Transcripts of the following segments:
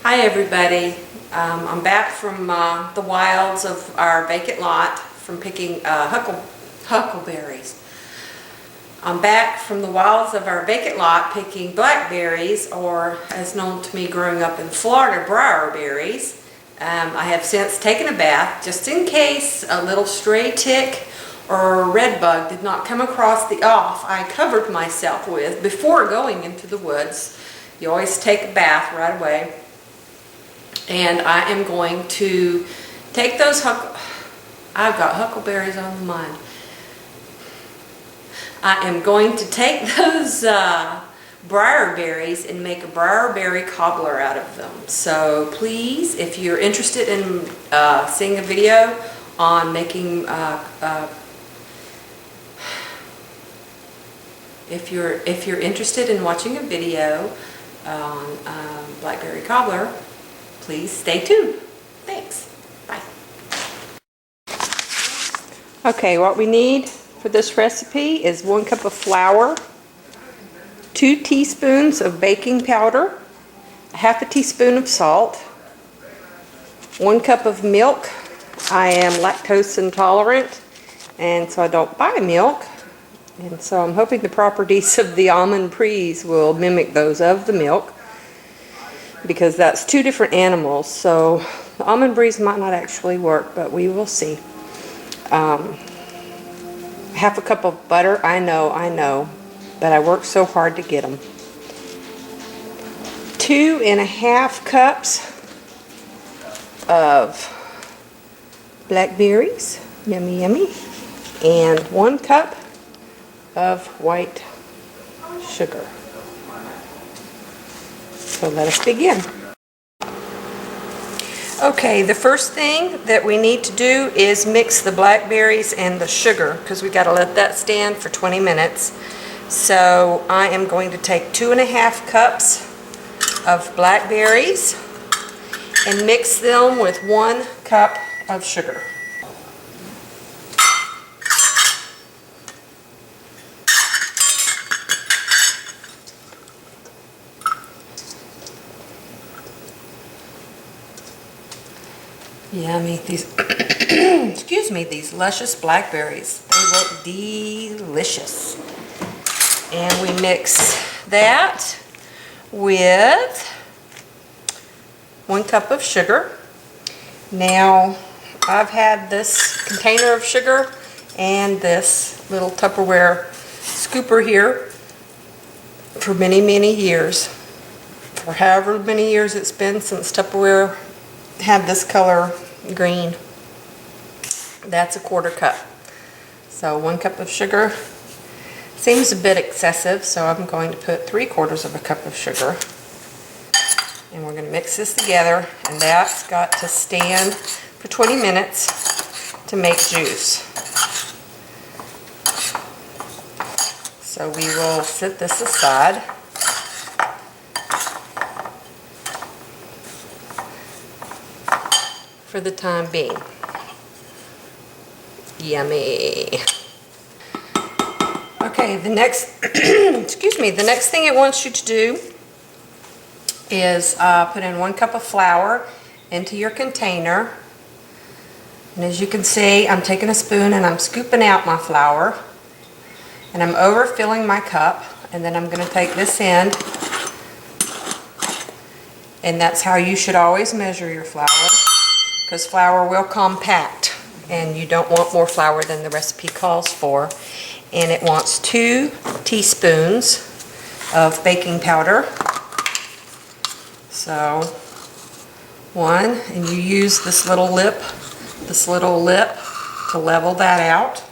Hi everybody, I'm back from the wilds of our vacant lot from picking huckleberries. I'm back from the wilds of our vacant lot picking blackberries, or as known to me growing up in Florida, briarberries. I have since taken a bath just in case a little stray tick or a red bug did not come across the off I covered myself with before going into the woods. You always take a bath right away. And I am going to take those I've got huckleberries on the mind. I am going to take those briarberries and make a briarberry cobbler out of them. So please, if you're interested in seeing a video on making, if you're interested in watching a video on Blackberry Cobbler, please stay tuned. Thanks. Bye. Okay, what we need for this recipe is 1 cup of flour, 2 teaspoons of baking powder, half a teaspoon of salt, 1 cup of milk. I am lactose intolerant, and so I don't buy milk. And so I'm hoping the properties of the almond prees will mimic those of the milk, because that's 2 different animals, so the almond breeze might not actually work, but we will see. Half a cup of butter, I know, but I worked so hard to get them. 2½ cups of blackberries, yummy yummy, and 1 cup of white sugar. So let us begin. Okay, the first thing that we need to do is mix the blackberries and the sugar, because we got to let that stand for 20 minutes. So I am going to take 2½ cups of blackberries and mix them with 1 cup of sugar. Yummy, these excuse me, these luscious blackberries. They look delicious. And we mix that with 1 cup of sugar. Now, I've had this container of sugar and this little Tupperware scooper here for many, many years. For however many years it's been since Tupperware had this color green. That's a 1/4 cup. So 1 cup of sugar seems a bit excessive, so I'm going to put 3/4 cup of sugar. And we're going to mix this together, and that's got to stand for 20 minutes to make juice. So we will set this aside. For the time being. Yummy. Okay, the next excuse me, the next thing it wants you to do is put in 1 cup of flour into your container. And as you can see, I'm taking a spoon and I'm scooping out my flour, and I'm overfilling my cup, and then I'm going to take this end, and that's how you should always measure your flour, because flour will compact and you don't want more flour than the recipe calls for. And it wants 2 teaspoons of baking powder. So 1, and you use this little lip to level that out.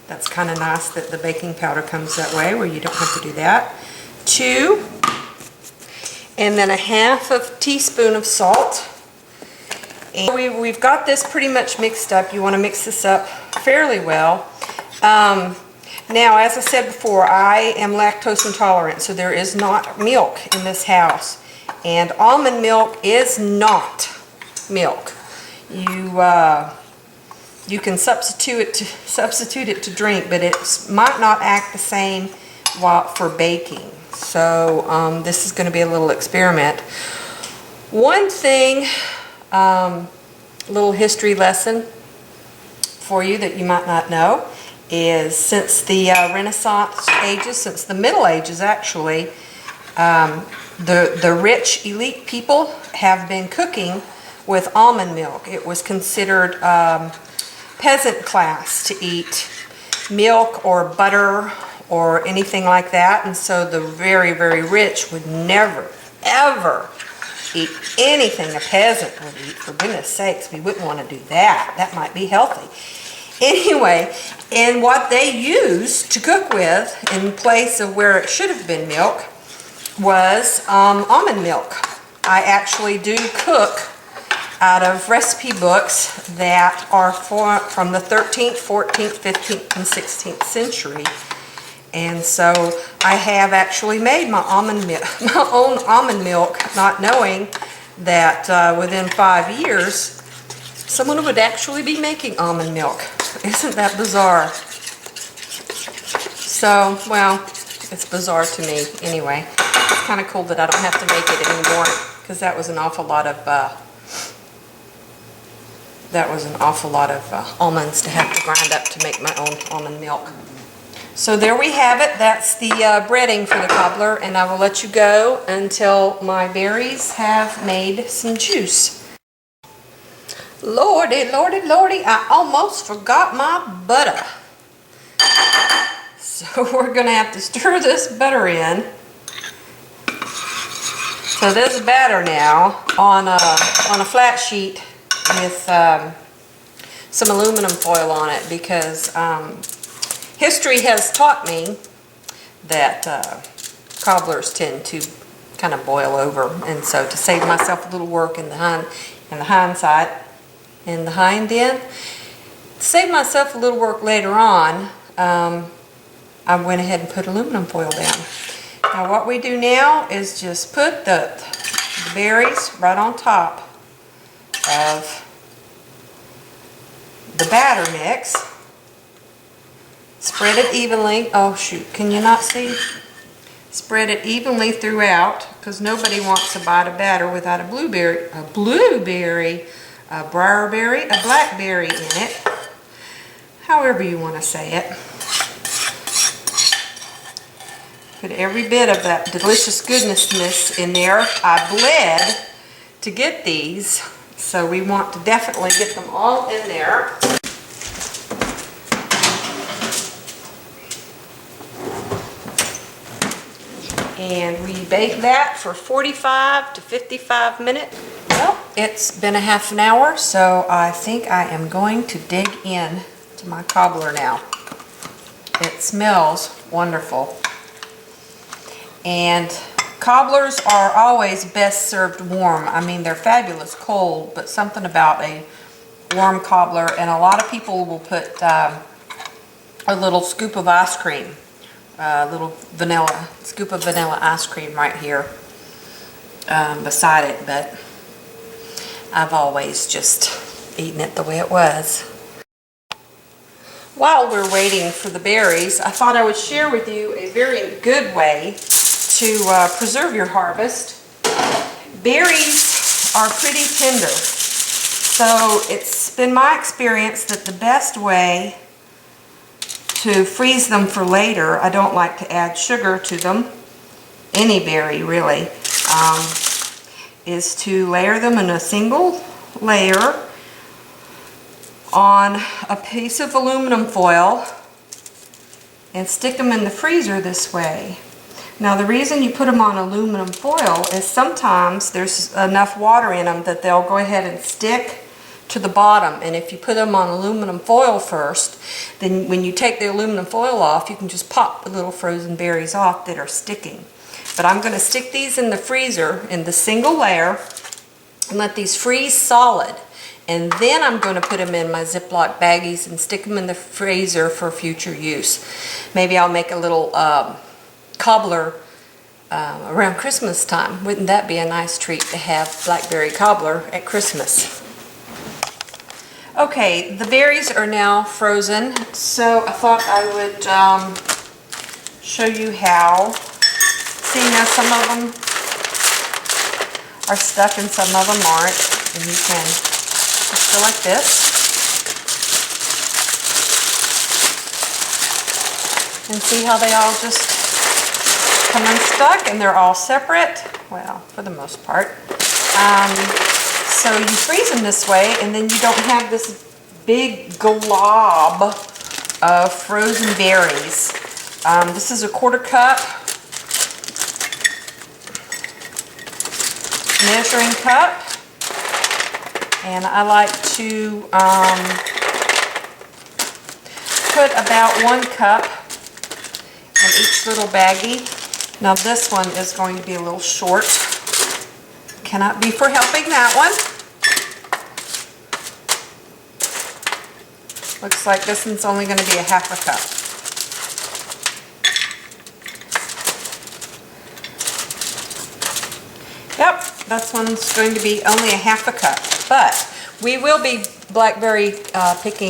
That's kind of nice that the baking powder comes that way, where you don't have to do that. 2, and then 1/2 teaspoon of salt. And we've got this pretty much mixed up. You want to mix this up fairly well. Now, as I said before, I am lactose intolerant, so there is not milk in this house. And almond milk is not milk. You can substitute it to drink, but it might not act the same for baking. So this is going to be a little experiment. One thing, little history lesson for you that you might not know is since the Renaissance ages, since the Middle Ages actually, the rich elite people have been cooking with almond milk. It was considered peasant class to eat milk or butter or anything like that, and so the very, very rich would never, ever eat anything a peasant would eat. For goodness sakes, we wouldn't want to do that. That might be healthy. Anyway, and what they used to cook with in place of where it should have been milk was almond milk. I actually do cook out of recipe books that are from the 13th, 14th, 15th, and 16th century. And so I have actually made my own almond milk, not knowing that within 5 years, someone would actually be making almond milk. Isn't that bizarre? So, well, it's bizarre to me anyway. It's kind of cool that I don't have to make it anymore, because that was an awful lot of almonds to have to grind up to make my own almond milk. So there we have it. That's the breading for the cobbler, and I will let you go until my berries have made some juice. Lordy, lordy, lordy, I almost forgot my butter. So we're going to have to stir this butter in. So there's a batter now on a flat sheet with some aluminum foil on it, because history has taught me that cobblers tend to kind of boil over, and so to save myself a little work in the hind end, to save myself a little work later on, I went ahead and put aluminum foil down. Now what we do now is just put the berries right on top of the batter mix. Spread it evenly. Oh shoot, can you not see? Spread it evenly throughout, because nobody wants to bite a batter without a blueberry, a briarberry, a blackberry in it. However you want to say it. Put every bit of that delicious goodness in there. I bled to get these, so we want to definitely get them all in there. And we bake that for 45 to 55 minutes. Well, it's been a half an hour, so I think I am going to dig in to my cobbler now. It smells wonderful. And cobblers are always best served warm. I mean, they're fabulous cold, but something about a warm cobbler, and a lot of people will put a little scoop of ice cream, a little scoop of vanilla ice cream right here beside it, but I've always just eaten it the way it was. While we're waiting for the berries, I thought I would share with you a very good way to preserve your harvest. Berries are pretty tender, so it's been my experience that the best way to freeze them for later, I don't like to add sugar to them, any berry really, is to layer them in a single layer on a piece of aluminum foil and stick them in the freezer this way. Now the reason you put them on aluminum foil is sometimes there's enough water in them that they'll go ahead and stick to the bottom, and if you put them on aluminum foil first, then when you take the aluminum foil off, you can just pop the little frozen berries off that are sticking. But I'm going to stick these in the freezer in the single layer and let these freeze solid, and then I'm going to put them in my Ziploc baggies and stick them in the freezer for future use. Maybe I'll make a little cobbler around Christmas time. Wouldn't that be a nice treat to have blackberry cobbler at Christmas? Okay, the berries are now frozen, so I thought I would show you how. See, now some of them are stuck and some of them aren't. And you can just go like this. And see how they all just come unstuck and they're all separate? Well, for the most part. So you freeze them this way and then you don't have this big glob of frozen berries. This is a 1/4 cup measuring cup, and I like to put about 1 cup in each little baggie. Now this one is going to be a little short. Cannot be for helping that one. Looks like this one's only going to be a 1/2 cup. Yep, that one's going to be only a 1/2 cup. But we will be blackberry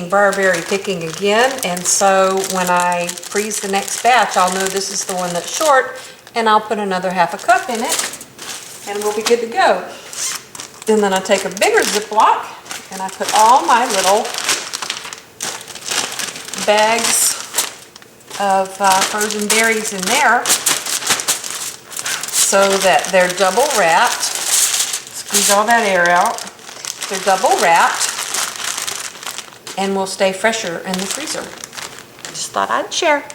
briarberry picking again, and so when I freeze the next batch, I'll know this is the one that's short, and I'll put another 1/2 cup in it, and we'll be good to go. And then I take a bigger Ziploc, and I put all my little bags of frozen berries in there so that they're double wrapped. Squeeze all that air out. They're double wrapped and will stay fresher in the freezer. Just thought I'd share.